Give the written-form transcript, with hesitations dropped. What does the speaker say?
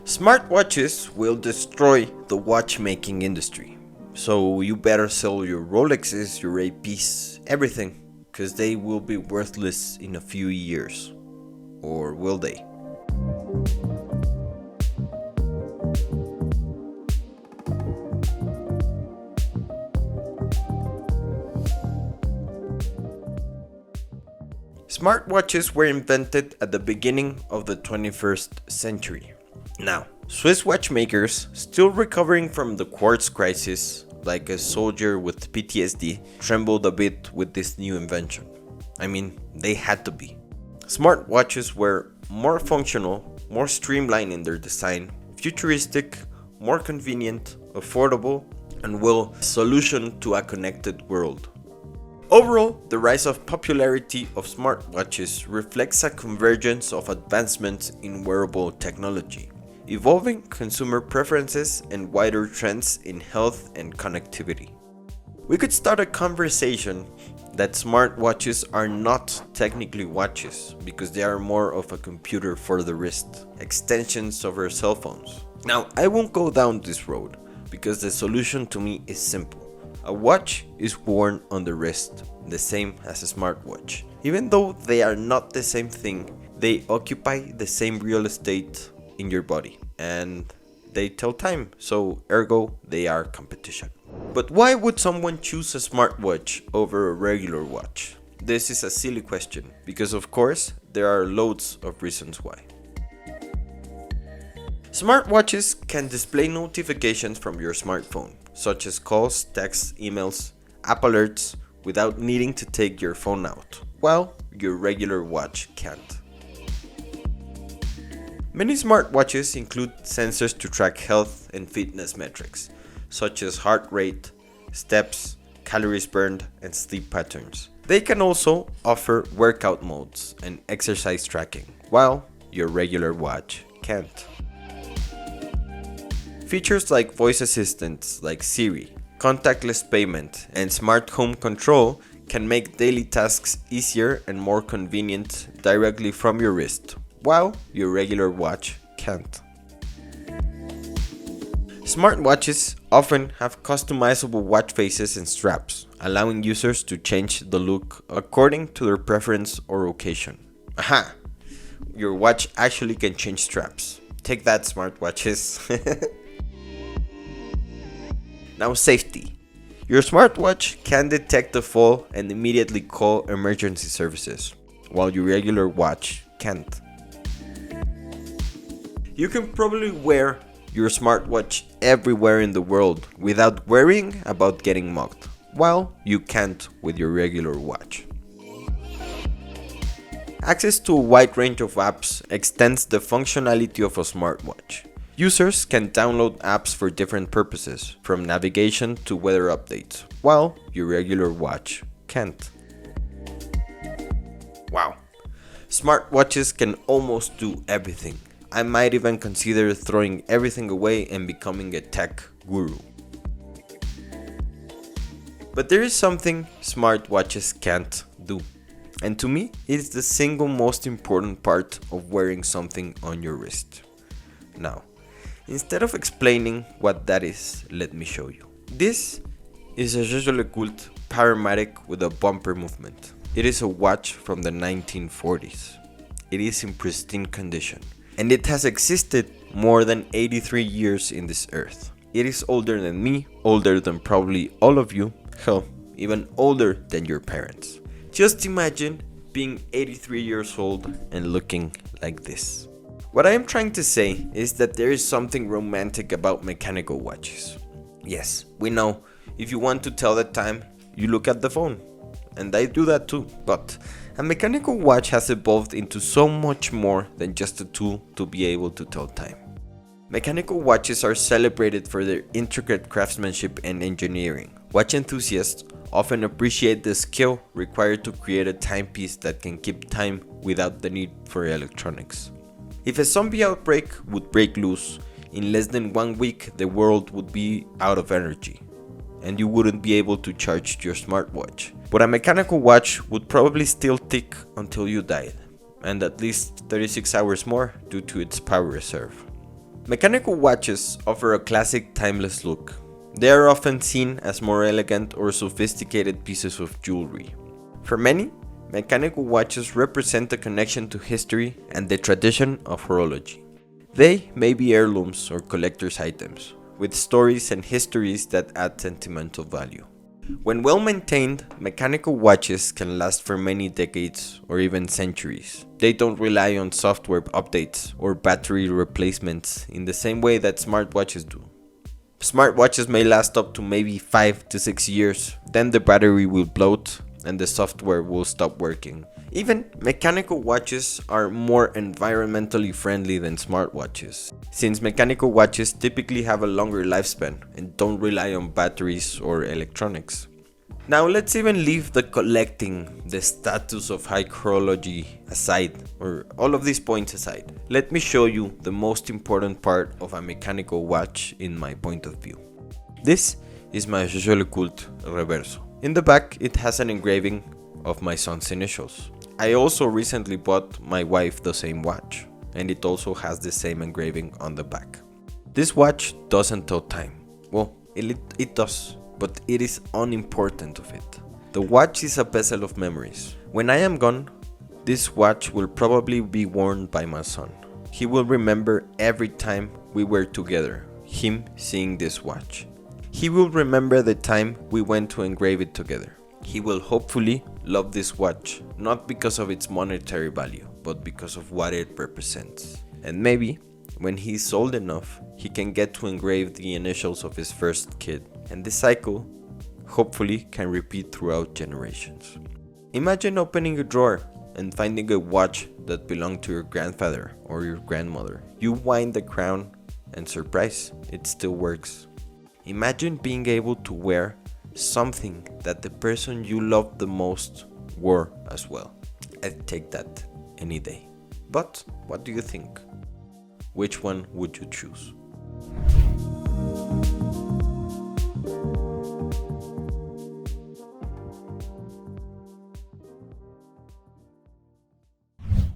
Smartwatches will destroy the watchmaking industry. So you better sell your Rolexes, your APs, everything, because they will be worthless in a few years. Or will they? Smartwatches were invented at the beginning of the 21st century. Now, Swiss watchmakers, still recovering from the quartz crisis, like a soldier with PTSD, trembled a bit with this new invention. I mean, they had to be. Smartwatches were more functional, more streamlined in their design, futuristic, more convenient, affordable, and will solution to a connected world. Overall, the rise of popularity of smartwatches reflects a convergence of advancements in wearable technology, evolving consumer preferences and wider trends in health and connectivity. We could start a conversation that smartwatches are not technically watches because they are more of a computer for the wrist, extensions of our cell phones. Now, I won't go down this road because the solution to me is simple. A watch is worn on the wrist, the same as a smartwatch. Even though they are not the same thing, they occupy the same real estate in your body and they tell time, so ergo they are competition. But why would someone choose a smartwatch over a regular watch? This is a silly question because of course there are loads of reasons why. Smartwatches can display notifications from your smartphone, such as calls, texts, emails, app alerts, without needing to take your phone out, while your regular watch can't. Many smartwatches include sensors to track health and fitness metrics, such as heart rate, steps, calories burned, and sleep patterns. They can also offer workout modes and exercise tracking, while your regular watch can't. Features like voice assistants like Siri, contactless payment, and smart home control can make daily tasks easier and more convenient directly from your wrist, while your regular watch can't. Smartwatches often have customizable watch faces and straps, allowing users to change the look according to their preference or occasion. Aha! Your watch actually can change straps. Take that, smartwatches. Now, safety. Your smartwatch can detect a fall and immediately call emergency services, while your regular watch can't. You can probably wear your smartwatch everywhere in the world without worrying about getting mugged, while you can't with your regular watch. Access to a wide range of apps extends the functionality of a smartwatch. Users can download apps for different purposes, from navigation to weather updates, while your regular watch can't. Wow, smartwatches can almost do everything. I might even consider throwing everything away and becoming a tech guru. But there is something smartwatches can't do. And to me, it is the single most important part of wearing something on your wrist. Now, instead of explaining what that is, let me show you. This is a Jeu de Culte Powermatic with a bumper movement. It is a watch from the 1940s. It is in pristine condition, and it has existed more than 83 years in this earth. It is older than me, older than probably all of you, hell, even older than your parents. Just imagine being 83 years old and looking like this. What I am trying to say is that there is something romantic about mechanical watches. Yes, we know, if you want to tell the time, you look at the phone. And I do that too. But a mechanical watch has evolved into so much more than just a tool to be able to tell time. Mechanical watches are celebrated for their intricate craftsmanship and engineering. Watch enthusiasts often appreciate the skill required to create a timepiece that can keep time without the need for electronics. If a zombie outbreak would break loose, in less than 1 week the world would be out of energy, and you wouldn't be able to charge your smartwatch. But a mechanical watch would probably still tick until you died, and at least 36 hours more due to its power reserve. Mechanical watches offer a classic, timeless look. They are often seen as more elegant or sophisticated pieces of jewelry. For many, mechanical watches represent a connection to history and the tradition of horology. They may be heirlooms or collector's items, with stories and histories that add sentimental value. When well maintained, mechanical watches can last for many decades or even centuries. They don't rely on software updates or battery replacements in the same way that smartwatches do. Smartwatches may last up to maybe 5 to 6 years, then the battery will bloat and the software will stop working. Even mechanical watches are more environmentally friendly than smartwatches, since mechanical watches typically have a longer lifespan and don't rely on batteries or electronics. Now let's even leave the collecting, the status of high horology aside, or all of these points aside. Let me show you the most important part of a mechanical watch in my point of view. This is my Je le culte reverso. In the back it has an engraving of my son's initials. I also recently bought my wife the same watch, and it also has the same engraving on the back. This watch doesn't tell time. Well, it does, but it is unimportant of it. The watch is a vessel of memories. When I am gone, this watch will probably be worn by my son. He will remember every time we were together, him seeing this watch. He will remember the time we went to engrave it together. He will hopefully love this watch, not because of its monetary value, but because of what it represents. And maybe, when he is old enough, he can get to engrave the initials of his first kid. And this cycle, hopefully, can repeat throughout generations. Imagine opening a drawer and finding a watch that belonged to your grandfather or your grandmother. You wind the crown and surprise, it still works. Imagine being able to wear something that the person you loved the most wore as well. I'd take that any day. But what do you think? Which one would you choose?